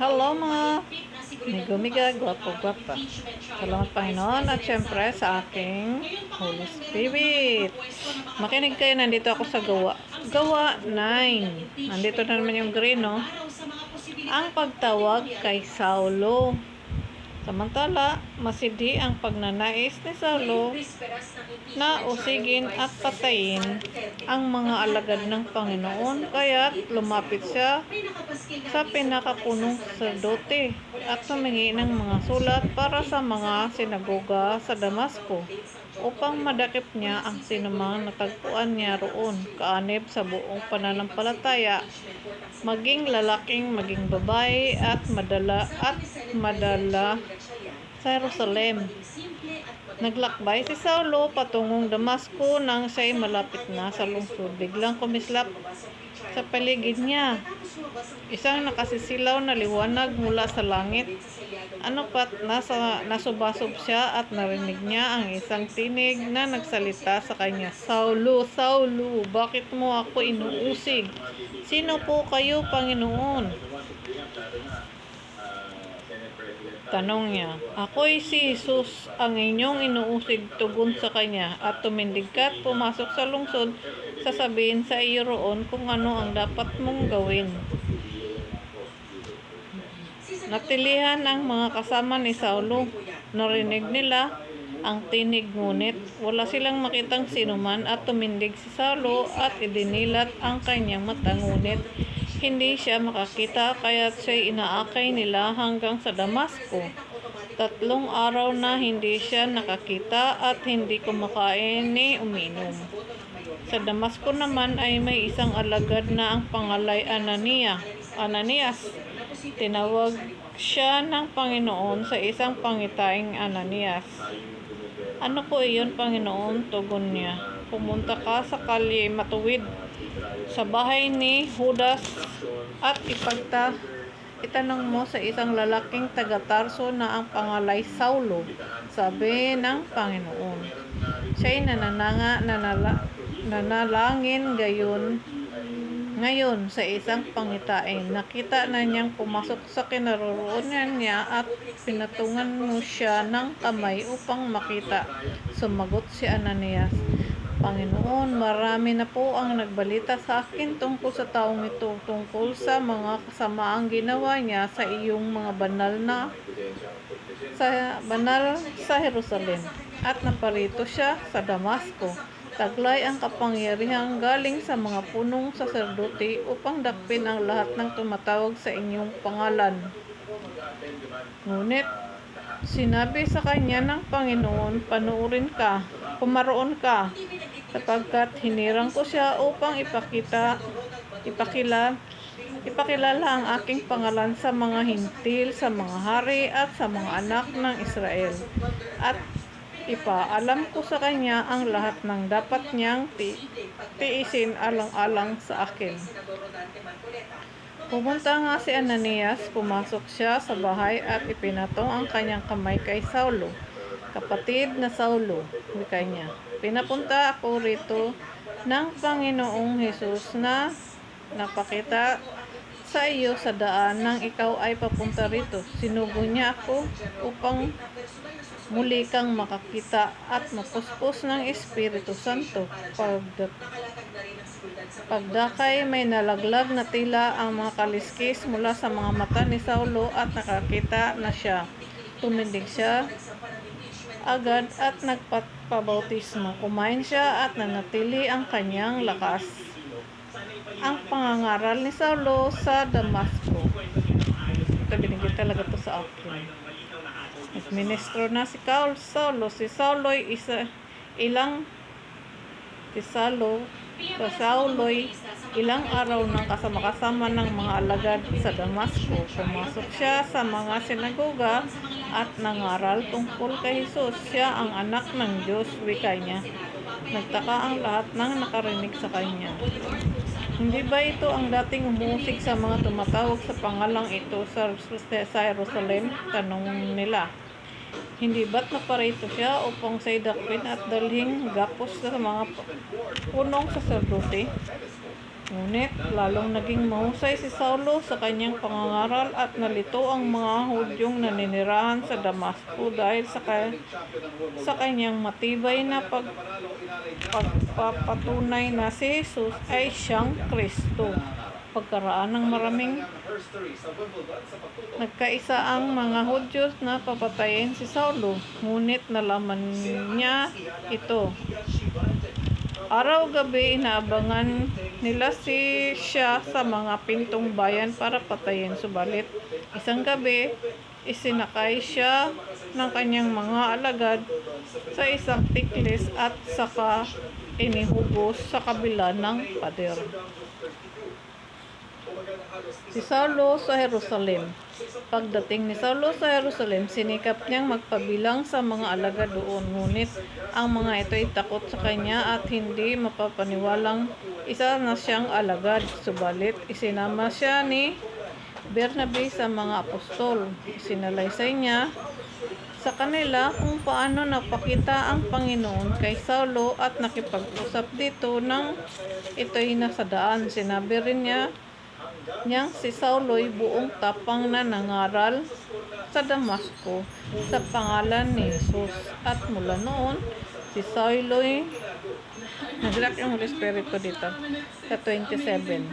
Hello mga migo-miga, gwapo-gwapa. Salamat Panginoon at syempre sa aking Holy Spirit. Makinig kayo, nandito ako sa Gawa 9. Nandito na naman yung green, no? Ang pagtawag kay Saulo. Samantala, masidi ang pagnanais ni Saulo na usigin at patayin ang mga alagad ng Panginoon, kaya't lumapit siya sa pinakapunong saserdote at humingi ng mga sulat para sa mga sinagoga sa Damasco upang madakip niya ang sinumang natagpuan niya roon, kaanib sa buong pananampalataya, maging lalaking maging babae, at madala sa Jerusalem. Naglakbay si Saulo patungong Damasco. Nang siya'y malapit na sa lungsod, biglang kumislap sa paligid niya isang nakasisilaw na liwanag mula sa langit. Ano pat nasubasub siya at narinig niya ang isang tinig na nagsalita sa kanya, "Saulo, Saulo, bakit mo ako inuusig? Sino po kayo, Panginoon?" Tanong niya. "Ako'y si Jesus, ang inyong inuusig," tugon sa kanya. "At tumindig ka at pumasok sa lungsod. Sasabihin sa iyo roon kung ano ang dapat mong gawin." Natilihan ang mga kasama ni Saulo. Narinig nila ang tinig, ngunit wala silang makitang sinuman, at tumindig si Saulo at idinilat ang kanyang mata, ngunit hindi siya makakita, kaya't siya'y inaakay nila hanggang sa Damasco. 3 araw na hindi siya nakakita at hindi kumakain ni uminom. Sa Damasco naman ay may isang alagad na ang pangalay Ananias. Tinawag siya ng Panginoon sa isang pangitaing, "Ananias." "Ano po iyon, Panginoon?" tugon niya. "Pumunta ka sa kalye matuwid sa bahay ni Judas at itanong mo sa isang lalaking taga-Tarso na ang pangalay Saulo, sabi ng Panginoon. Siya'y nanalangin ngayon sa isang pangitain. Nakita na niyang pumasok sa kinaroroonan niya at pinatungan mo siya ng kamay upang makita." Sumagot si Ananias, "Panginoon, marami na po ang nagbalita sa akin tungkol sa taong ito, tungkol sa mga kasamaang ginawa niya sa iyong mga banal sa Jerusalem, at naparito siya sa Damasco. Taglay ang kapangyarihang galing sa mga punong saserdote upang dakpin ang lahat ng tumatawag sa inyong pangalan. Ngunit sinabi sa kanya ng Panginoon, pumaroon ka, sapagkat hinirang ko siya upang ipakilala ang aking pangalan sa mga hintil, sa mga hari at sa mga anak ng Israel, at ipaalam ko sa kanya ang lahat ng dapat niyang tiisin alang-alang sa akin." Pumunta nga si Ananias, pumasok siya sa bahay at ipinatong ang kanyang kamay kay Saulo. "Kapatid na Saulo," wika niya, "pinapunta ako rito ng Panginoong Jesus na napakita sa iyo sa daan nang ikaw ay papunta rito. Sinugo niya ako upang muli kang makakita at mapuspos ng Espiritu Santo." Pagdakay, may nalaglag na tila ang mga kaliskis mula sa mga mata ni Saulo at nakakita na siya. Tumindig siya agad at nagpabautismo. Kumain siya at nanatili ang kanyang lakas. Ang pangangaral ni Saulo sa Damasco. Ito, binigay talaga to sa akin. Nagministro na si Saulo. Si Saulo'y ilang araw nang kasama-kasama ng mga alagad sa Damasco. Pumasok siya sa mga sinagoga at nangaral tungkol kay Jesus. Siya ang anak ng Diyos, wika niya. Nagtaka ang lahat ng nakarinig sa kanya. "Hindi ba ito ang dating umuusig sa mga tumatawag sa pangalang ito sa Jerusalem?" tanong nila. "Hindi ba't naparito siya upang siya'y dakpin at dalhing gapos sa mga punong saserdote?" Ngunit lalong naging mahusay si Saulo sa kanyang pangangaral at nalito ang mga Hudyong naninirahan sa Damasco dahil sa kanyang matibay na pagpapatunay na si Jesus ay siyang Kristo. Pagkaraan ng maraming nagkaisa ang mga Hudyo na papatayin si Saulo, ngunit nalaman niya ito. Araw-gabi inaabangan nila siya sa mga pintong bayan para patayin. Subalit, isang gabi, isinakay siya ng kanyang mga alagad sa isang tiklis at saka inihugos sa kabila ng pader. Si Saulo sa Jerusalem. Pagdating ni Saulo sa Jerusalem, sinikap niyang magpabilang sa mga alagad doon. Ngunit ang mga ito ay takot sa kanya at hindi mapapaniwalang isa na siyang alagad. Subalit, isinama siya ni Bernabe sa mga apostol. Isinalaysay niya sa kanila kung paano napakita ang Panginoon kay Saulo at nakipag-usap dito nang ito'y nasa daan. Sinabi rin niyang si Saulo'y buong tapang na nangaral sa Damasco sa pangalan ni Jesus. At mula noon, si Saulo'y nag-react yung Holy Spirit ko dito sa 27.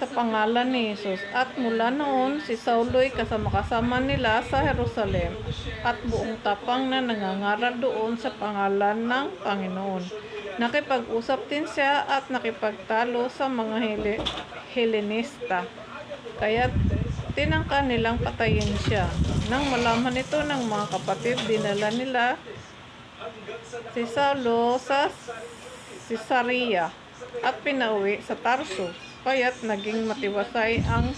Sa pangalan ni Jesus. At mula noon, si Saulo'y kasama-kasama nila sa Jerusalem at buong tapang na nangangaral doon sa pangalan ng Panginoon. Nakipag-usap din siya at nakipagtalo sa mga Helenista. Kaya tinangka nilang patayin siya. Nang malaman ito ng mga kapatid, dinala nila si Saulo sa Cesarea at pinauwi sa Tarso. Kaya't naging matiwasay ang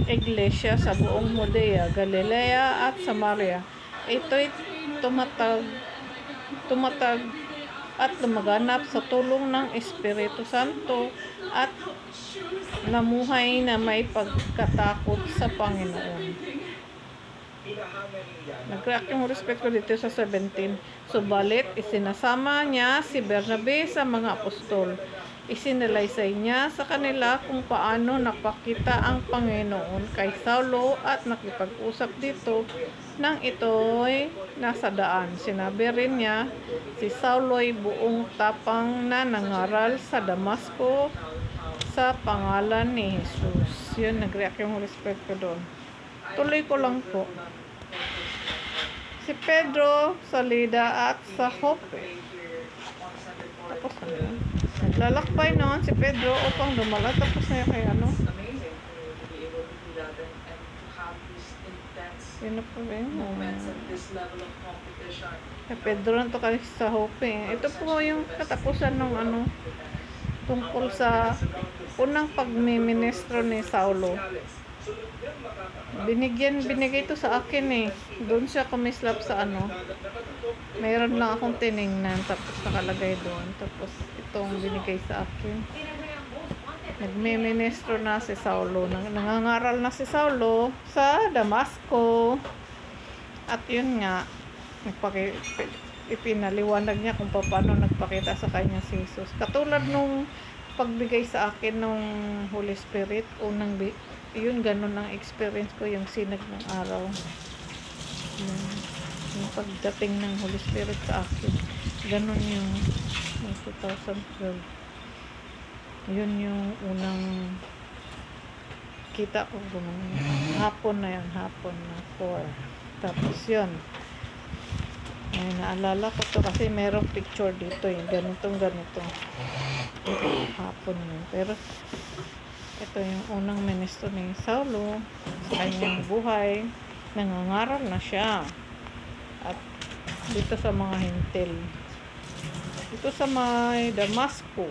iglesia sa buong Judea, Galilea at Samaria. Ito'y tumatag at lumaganap sa tulong ng Espiritu Santo at namuhay na may pagkatakot sa Panginoon. Nag-react yung respect ko dito sa 17. Subalit, isinasama niya si Bernabe sa mga apostol. Isinalaysay niya sa kanila kung paano napakita ang Panginoon kay Saulo at nakipag-usap dito nang ito'y nasa daan. Sinabi rin niya, si Saulo'y buong tapang na nangaral sa Damasco sa pangalan ni Jesus. Yun, nag-react yung respect ko doon. Tuloy ko lang po. Si Pedro sa Lida at sa Joppe. Tapos ano? Naglalakbay noon si Pedro upang dumala. Tapos na kay ano? Yun na po rin. Kay Pedro na to kay sa Joppe. Ito po yung katapusan ng ano tungkol sa unang pagmiministro ni Saulo. Binigay ito sa akin eh. Doon siya kumislap sa ano. Mayroon lang akong tiningnan tapos nakalagay doon. Tapos itong binigay sa akin. Nagmiministro na si Saulo. Nangangaral na si Saulo sa Damasco. At yun nga, ipinaliwanag niya kung paano nagpakita sa kanya si Jesus. Katulad nung pagbigay sa akin nung Holy Spirit, yun, ganun ang experience ko, yung sinag ng araw. Yung pagdating ng Holy Spirit sa akin. Ganun yung 2012. Yun yung unang kita ko. Hapon na yun, hapon na 4. Tapos yun. Ay, naalala ko to kasi merong picture dito yung ganito. Hapon yun. Pero ito yung unang ministro ni Saulo sa kanyang buhay. Nangangaral na siya. At dito sa mga hintil. Dito sa may Damasco.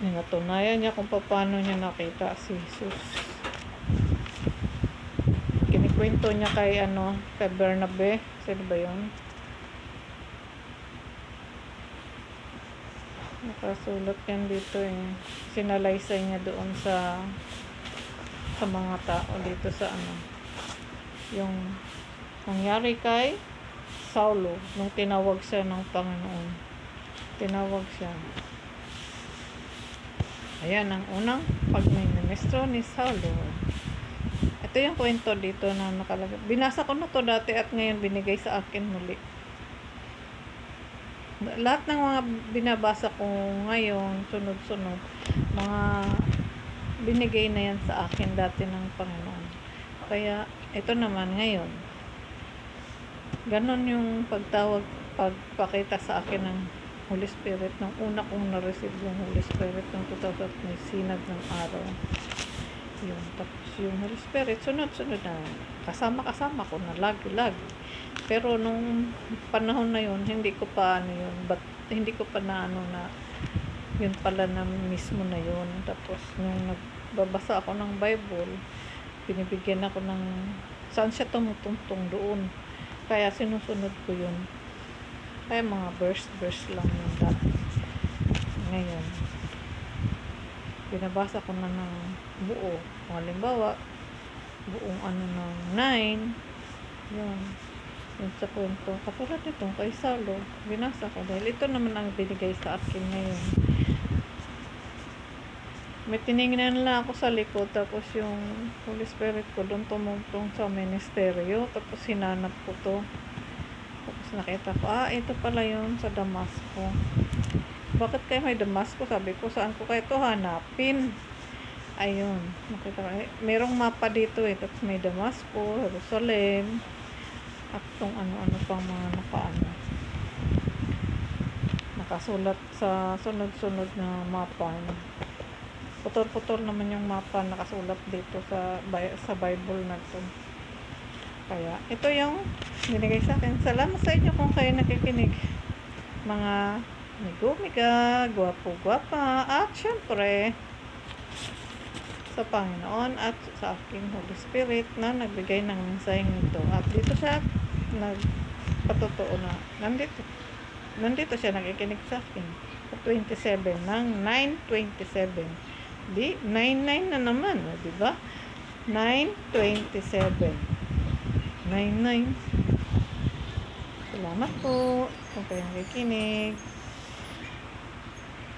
Natunayan niya kung paano niya nakita si Jesus. Kinikwento niya kay Bernabe. Sino ba yun? Nakasulat yan dito eh. Sinalaysay niya doon sa mga tao dito sa yung nangyari kay Saulo nung tinawag siya ng Panginoon. tinawag siya. Ayan ang unang pagministro ni Saulo. Ito yung kwento dito na nakalagay. Binasa ko na to dati at ngayon binigay sa akin muli. Lahat ng mga binabasa ko ngayon, sunod-sunod, mga binigay na yan sa akin dati ng Panginoon. Kaya, ito naman ngayon. Ganon yung pagpakita sa akin ng Holy Spirit. Nung una kong na-receive yung Holy Spirit ng 2000, may sinag ng araw. Yun. Tapos yung Holy Spirit, sunod-sunod na. Kasama-kasama ko na lagi-lagi. Pero nung panahon na yun, hindi ko pa hindi ko pa na yun pala na mismo na yun. Tapos nung nagbabasa ako ng Bible, binibigyan ako ng saan siya tumutungtong doon. Kaya sinusunod ko yun. Kaya mga verse lang yun dati. Ngayon, binabasa ko na ng buo. Kung halimbawa, buong ng 9, yun. Yun sa kwento. Katulad nitong kay Saulo, binasa ko dahil ito naman ang binigay sa akin ngayon. May tinignan lang ako sa likod, tapos yung Holy Spirit ko doon tumungtong sa ministeryo, tapos hinanap ko to. Tapos nakita ko, ito pala yun sa Damasco. Bakit kayo may Damasco? Sabi ko, saan ko kayo ito hanapin? Ayun, nakita ko, merong mapa dito tapos may Damasco, Jerusalem, at kung ano-ano pang mga nakasulat sa sunod-sunod na mapa. Putol-putol naman yung mapa nakasulat dito sa Bible na to. Kaya ito yung binigay sa akin. Salamat sa inyo kung kayo nakikinig, mga migo-miga, gwapo-gwapa, at syempre sa Panginoon at sa aking Holy Spirit na nagbigay ng mensaheng ito. At dito siya nagpatotoo na nandito siya nakikinig sa akin. 27 ng 9:27. Di 99 na naman, di ba? 9:27. 99. Salamat po kung kayo nakikinig.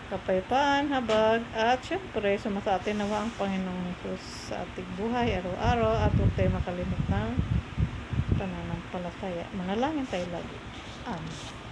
Kapayapaan, habag, at syempre, sumasati nawa ang Panginoong Jesus sa ating buhay araw-araw at huwag tayo makalimot ng pananampalataya. Manalangin tayo lagi. Amen.